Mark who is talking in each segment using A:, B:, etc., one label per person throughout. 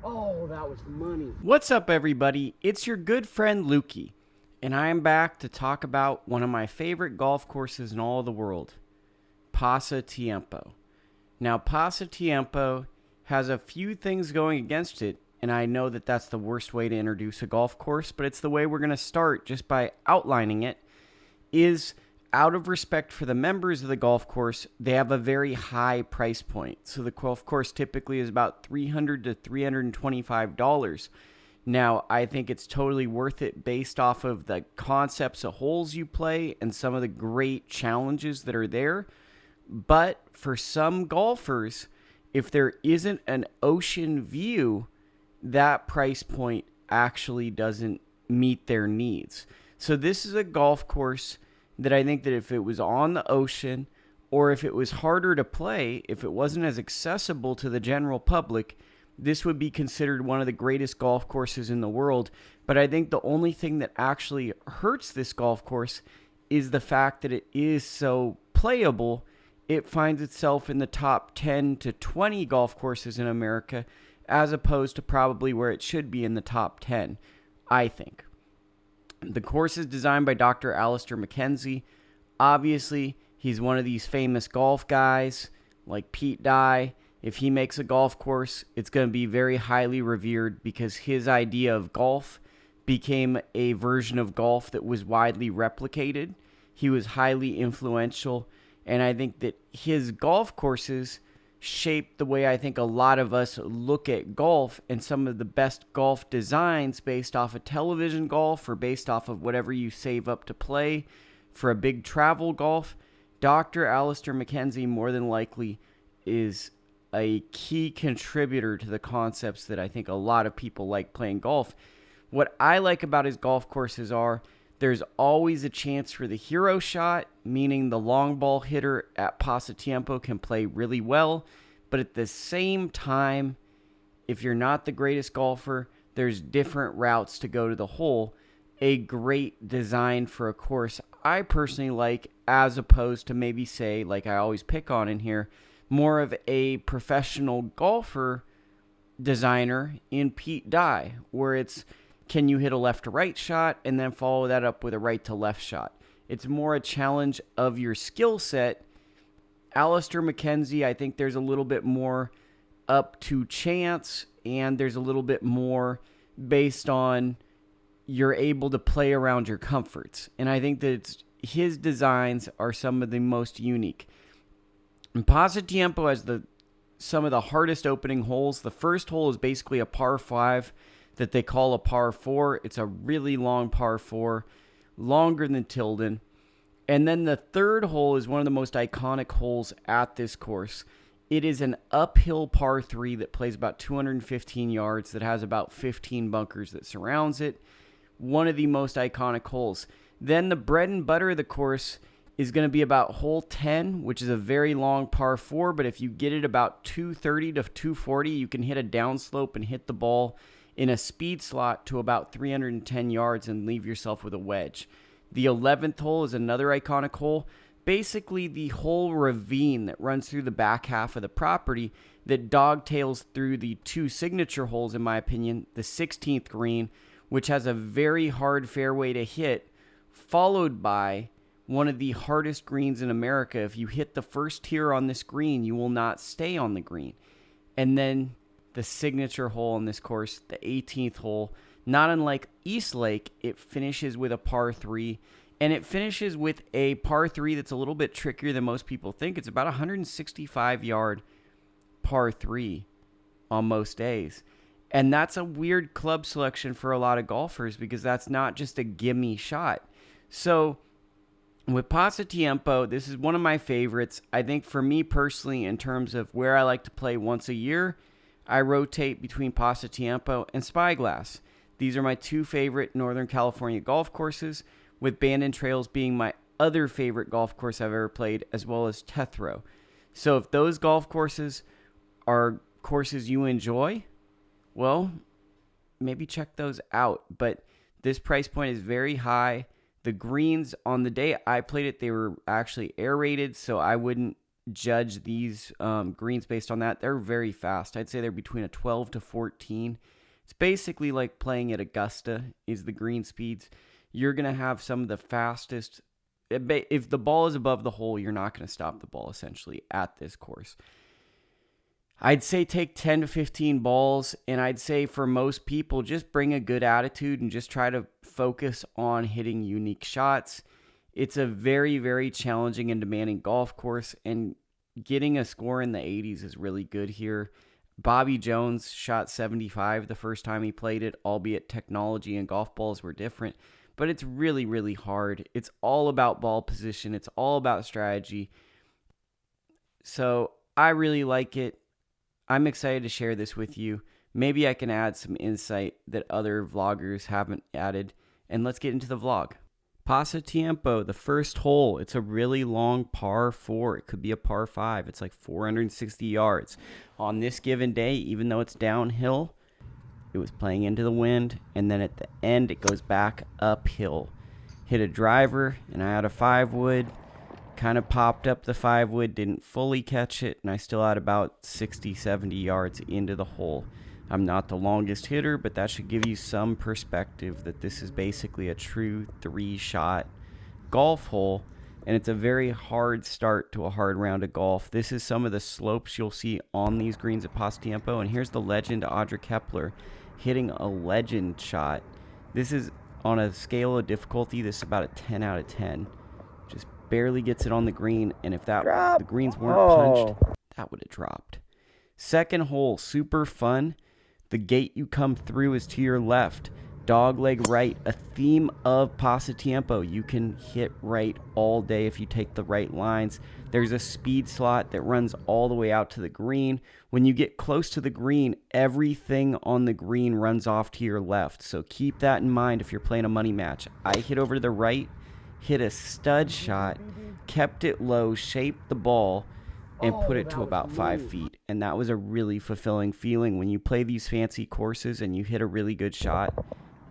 A: Oh, that was money.
B: What's up, everybody? It's your good friend Lukie, and I am back to talk about one of my favorite golf courses in all of the world, Pasatiempo. Now, Pasatiempo has a few things going against it, and I know that that's the worst way to introduce a golf course, but it's the way we're going to start just by outlining it, is out of respect for the members of the golf course, they have a very high price point. So the golf course typically is about $300 to $325. Now, I think it's totally worth it based off of the concepts of holes you play and some of the great challenges that are there. But for some golfers, if there isn't an ocean view, that price point actually doesn't meet their needs. So this is a golf course that I think that if it was on the ocean, or if it was harder to play, if it wasn't as accessible to the general public, this would be considered one of the greatest golf courses in the world. But I think the only thing that actually hurts this golf course is the fact that it is so playable. It finds itself in the top 10 to 20 golf courses in America, as opposed to probably where it should be in the top 10, I think. The course is designed by Dr. Alistair McKenzie. Obviously, he's one of these famous golf guys like Pete Dye. If he makes a golf course, it's going to be very highly revered because his idea of golf became a version of golf that was widely replicated. He was highly influential, and I think that his golf courses shaped the way I think a lot of us look at golf, and some of the best golf designs based off of television golf or based off of whatever you save up to play for a big travel golf. Dr. Alistair McKenzie more than likely is a key contributor to the concepts that I think a lot of people like playing golf. What I like about his golf courses are there's always a chance for the hero shot, meaning the long ball hitter at Pasatiempo can play really well. But at the same time, if you're not the greatest golfer, there's different routes to go to the hole. A great design for a course I personally like, as opposed to maybe say, like I always pick on in here, more of a professional golfer designer in Pete Dye, where it's can you hit a left to right shot and then follow that up with a right to left shot. It's more a challenge of your skill set. Alistair McKenzie, I think there's a little bit more up to chance, and there's a little bit more based on you're able to play around your comforts. And I think that his designs are some of the most unique. And Pasatiempo has some of the hardest opening holes. The first hole is basically a par 5 that they call a par 4. It's a really long par 4, longer than Tilden. And then the third hole is one of the most iconic holes at this course. It is an uphill par 3 that plays about 215 yards, that has about 15 bunkers that surrounds it. One of the most iconic holes. Then the bread and butter of the course is going to be about hole 10, which is a very long par 4, but if you get it about 230 to 240, you can hit a downslope and hit the ball in a speed slot to about 310 yards and leave yourself with a wedge. The 11th hole is another iconic hole, basically the whole ravine that runs through the back half of the property that dogtails through the two signature holes, in my opinion, the 16th green, which has a very hard fairway to hit, followed by one of the hardest greens in America. If you hit the first tier on this green, you will not stay on the green. And then the signature hole on this course, the 18th hole, not unlike East Lake, it finishes with a par 3, and it finishes with a par 3 that's a little bit trickier than most people think. It's about a 165-yard par 3 on most days. And that's a weird club selection for a lot of golfers because that's not just a gimme shot. So with Pasatiempo, this is one of my favorites. I think for me personally, in terms of where I like to play once a year, I rotate between Pasatiempo and Spyglass. These are my two favorite Northern California golf courses, with Bandon Trails being my other favorite golf course I've ever played, as well as Tethrow. So if those golf courses are courses you enjoy, well, maybe check those out. But this price point is very high. The greens, on the day I played it, they were actually aerated, so I wouldn't judge these greens based on that. They're very fast. I'd say they're between a 12 to 14. It's basically like playing at Augusta is the green speeds. You're going to have some of the fastest. If the ball is above the hole, you're not going to stop the ball essentially at this course. I'd say take 10 to 15 balls, and I'd say for most people, just bring a good attitude and just try to focus on hitting unique shots. It's a very, very challenging and demanding golf course, and getting a score in the 80s is really good here. Bobby Jones shot 75 the first time he played it, albeit technology and golf balls were different, but it's really, really hard. It's all about ball position. It's all about strategy. So I really like it. I'm excited to share this with you. Maybe I can add some insight that other vloggers haven't added. And let's get into the vlog. Pasatiempo, the first hole. It's a really long par 4. It could be a par 5. It's like 460 yards. On this given day, even though it's downhill, it was playing into the wind. And then at the end, it goes back uphill. Hit a driver, and I had a 5-wood. Kind of popped up the 5-wood, didn't fully catch it, and I still had about 60, 70 yards into the hole. I'm not the longest hitter, but that should give you some perspective that this is basically a true 3-shot golf hole, and it's a very hard start to a hard round of golf. This is some of the slopes you'll see on these greens at Pasatiempo, and here's the legend Audrey Kepler hitting a legend shot. This is on a scale of difficulty, this is about a 10 out of 10. Just barely gets it on the green, and if the greens weren't punched, that would have dropped. Second hole, super fun. The gate you come through is to your left. Dog leg right, a theme of Pasatiempo. You can hit right all day if you take the right lines. There's a speed slot that runs all the way out to the green. When you get close to the green, everything on the green runs off to your left. So keep that in mind if you're playing a money match. I hit over to the right, hit a stud shot, kept it low, shaped the ball, and put it to about 5 feet. And that was a really fulfilling feeling. When you play these fancy courses and you hit a really good shot,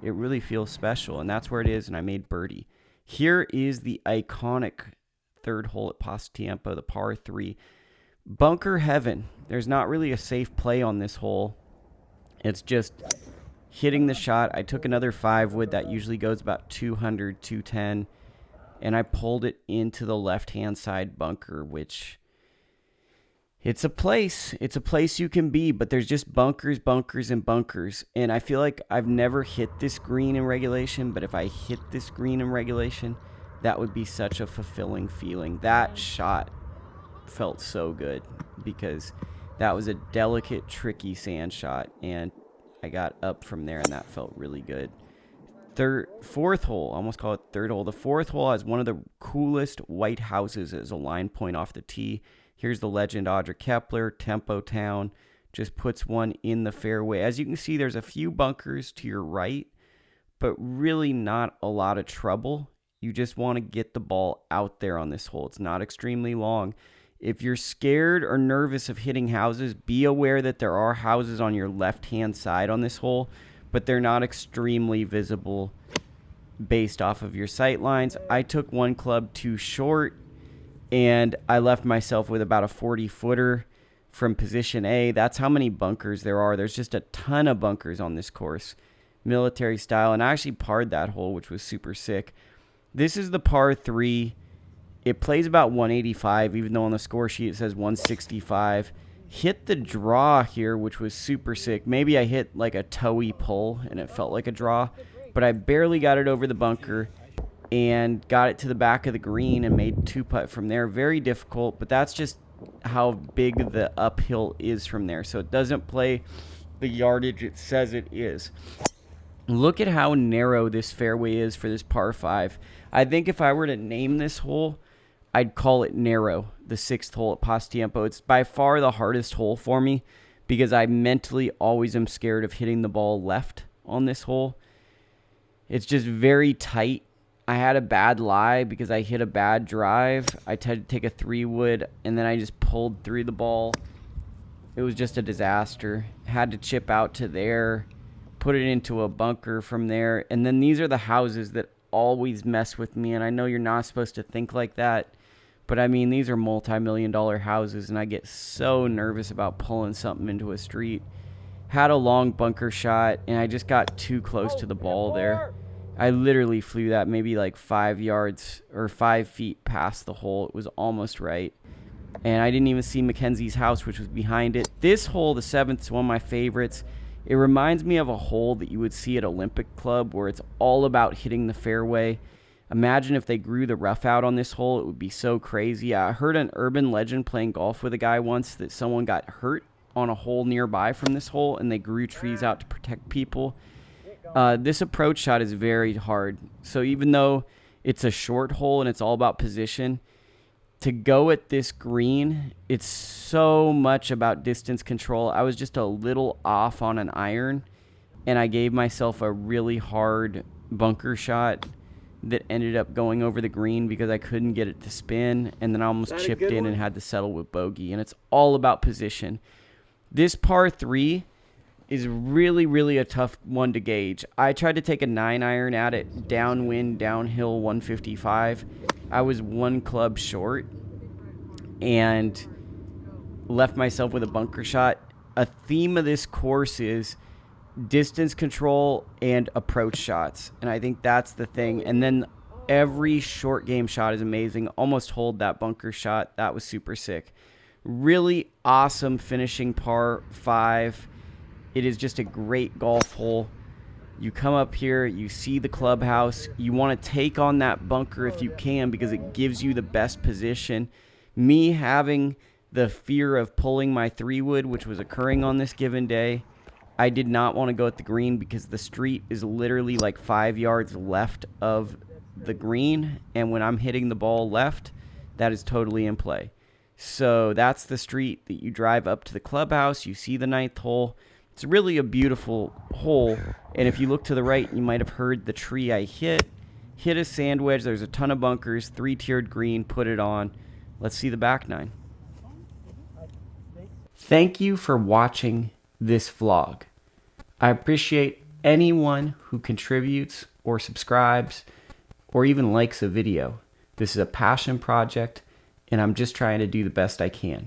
B: it really feels special. And that's where it is, and I made birdie. Here is the iconic third hole at Pasatiempo, the par 3. Bunker heaven. There's not really a safe play on this hole. It's just hitting the shot. I took another 5-wood. That usually goes about 200, 210. And I pulled it into the left-hand side bunker, which it's a place you can be, but there's just bunkers, bunkers, and bunkers. And I feel like I've never hit this green in regulation, but if I hit this green in regulation, that would be such a fulfilling feeling. That shot felt so good because that was a delicate, tricky sand shot, and I got up from there, and that felt really good. Fourth hole, I almost call it third hole. The fourth hole has one of the coolest white houses as a line point off the tee. Here's the legend Audrey Kepler, Tempo Town, just puts one in the fairway. As you can see, there's a few bunkers to your right, but really not a lot of trouble. You just want to get the ball out there on this hole. It's not extremely long. If you're scared or nervous of hitting houses, be aware that there are houses on your left-hand side on this hole, but they're not extremely visible based off of your sight lines. I took one club too short, and I left myself with about a 40-footer from position A. That's how many bunkers there are. There's just a ton of bunkers on this course, military style, and I actually parred that hole, which was super sick. This is the par 3. It plays about 185, even though on the score sheet it says 165. Hit the draw here, which was super sick. Maybe I hit like a toey pull and it felt like a draw, but I barely got it over the bunker and got it to the back of the green and made 2-putt from there. Very difficult, but that's just how big the uphill is from there. So it doesn't play the yardage it says it is. Look at how narrow this fairway is for this par 5. I think if I were to name this hole, I'd call it narrow, the 6th hole at Pasatiempo. It's by far the hardest hole for me because I mentally always am scared of hitting the ball left on this hole. It's just very tight. I had a bad lie because I hit a bad drive. I tried to take a 3-wood, and then I just pulled through the ball. It was just a disaster. Had to chip out to there, put it into a bunker from there. And then these are the houses that always mess with me, and I know you're not supposed to think like that, But I mean, these are multi-million-dollar houses, and I get so nervous about pulling something into a street. Had a long bunker shot, and I just got too close to the ball there. I literally flew that maybe like 5 yards or 5 feet past the hole. It was almost right. And I didn't even see Mackenzie's house, which was behind it. This hole, the 7th, is one of my favorites. It reminds me of a hole that you would see at Olympic Club where it's all about hitting the fairway. Imagine if they grew the rough out on this hole. It would be so crazy. I heard an urban legend playing golf with a guy once that someone got hurt on a hole nearby from this hole, and they grew trees out to protect people. This approach shot is very hard. So even though it's a short hole and it's all about position, to go at this green, it's so much about distance control. I was just a little off on an iron, and I gave myself a really hard bunker shot that ended up going over the green because I couldn't get it to spin, and then I almost chipped in and had to settle with bogey. And it's all about position. This par 3 is really, really a tough one to gauge. I tried to take a 9-iron at it, downwind, downhill, 155. I was 1 club short and left myself with a bunker shot. A theme of this course is distance control and approach shots, and I think that's the thing. And then every short game shot is amazing. Almost hold that bunker shot. That was super sick. Really awesome finishing par 5. It is just a great golf hole. You come up here, you see the clubhouse. You want to take on that bunker if you can because it gives you the best position. Me having the fear of pulling my 3-wood, which was occurring on this given day, I did not want to go at the green because the street is literally like 5 yards left of the green. And when I'm hitting the ball left, that is totally in play. So that's the street that you drive up to the clubhouse. You see the 9th hole. It's really a beautiful hole, and if you look to the right, you might have heard the tree I hit a sand wedge. There's a ton of bunkers, 3-tiered green, put it on. Let's see the back 9. Thank you for watching this vlog. I appreciate anyone who contributes or subscribes or even likes a video. This is a passion project, and I'm just trying to do the best I can.